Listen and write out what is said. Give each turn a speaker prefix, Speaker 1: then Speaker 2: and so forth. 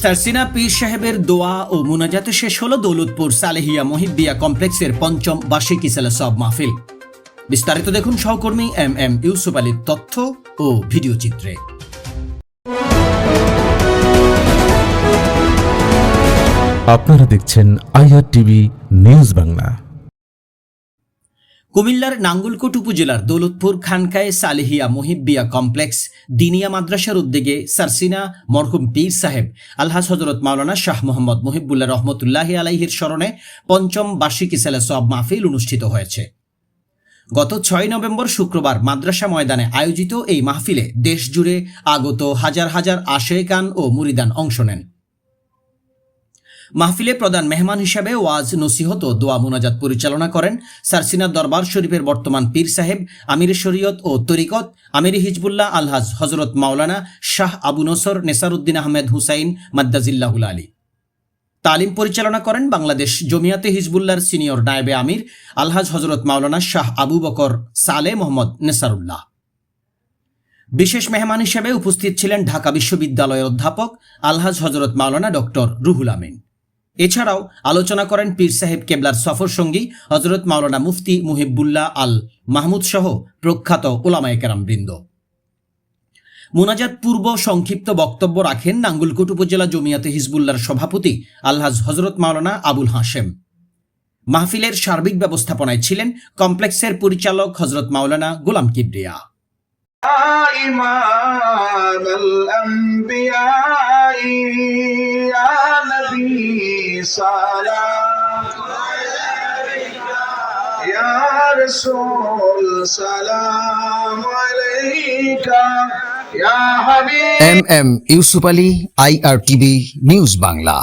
Speaker 1: সারসিনা পীর সাহেবের দোয়া ও মুনাজাতে শেষ হলো দৌলতপুর সালেহিয়া মুহিব্বিয়া কমপ্লেক্সের পঞ্চম বার্ষিক ইসালে সব মাহফিল। বিস্তারিত দেখুন সহকর্মী এম ইউসুফ আলীর তথ্য ও ভিডিও চিত্রে।
Speaker 2: আপনারা দেখছেন IRTV নিউজ বাংলা।
Speaker 1: কুমিল্লার নাঙ্গলকোট উপজেলার দৌলতপুর খানকায়ে সালেহিয়া মুহিব্বিয়া কমপ্লেক্স দিনিয়া মাদ্রাসার উদ্যোগে সারসিনা মরহুম পীর সাহেব আলহাজ হযরত মাওলানা শাহ মোহাম্মদ মুহিবুল্লাহ রহমতুল্লাহি আলাইহির স্মরণে পঞ্চম বার্ষিক ইসালে সওয়াব মাহফিল অনুষ্ঠিত হয়েছে। গত 6 নভেম্বর শুক্রবার মাদ্রাসা ময়দানে আয়োজিত এই মাহফিলে দেশ জুড়ে আগত হাজার হাজার আশেকান ও মুরিদান অংশ নেন। মাহফিলে প্রধান মেহমান হিসাবে ওয়াজ নসিহত ও দোয়া মুনাজাত পরিচালনা করেন সারসিনা দরবার শরীফের বর্তমান পীর সাহেব আমির শরীয়ত ও তরিকত আমির হিজবুল্লাহ আলহাজ হযরত মাওলানা শাহ আবু নসর নেসারউদ্দিন আহমেদ হুসাইন মাদ্দাজিল্লাহুল আলী। তালিম পরিচালনা করেন বাংলাদেশ জমিয়াতে হিজবুল্লাহর সিনিয়র নায়েবে আমির আলহাজ হযরত মাওলানা শাহ আবু বকর সালে মোহাম্মদ নেসারুল্লাহ। বিশেষ মেহমান হিসেবে উপস্থিত ছিলেন ঢাকা বিশ্ববিদ্যালয়ের অধ্যাপক আলহাজ হযরত মাওলানা ডক্টর রুহুল আমিন। এছাড়াও আলোচনা করেন পীর সাহেব কেবলার সফর সঙ্গী হযরত মাওলানা মুফতি মুহিবুল্লাহ আল মাহমুদ সহ প্রখ্যাত উলামায়ে কেরাম বৃন্দ। মুনাজাত পূর্ব সংক্ষিপ্ত বক্তব্য রাখেন নাঙ্গলকোট উপজেলা জমিয়াতে হিজবুল্লাহর সভাপতি আলহাজ হযরত মাওলানা আবুল হাশেম। মাহফিলের সার্বিক ব্যবস্থাপনায় ছিলেন কমপ্লেক্সের পরিচালক হযরত মাওলানা গোলাম কিবরিয়া।
Speaker 3: إمام الأنبياء يا نبي سلام يا رسول سلام عليك يا حبيب
Speaker 4: Yusuf Ali IRTV news Bangla.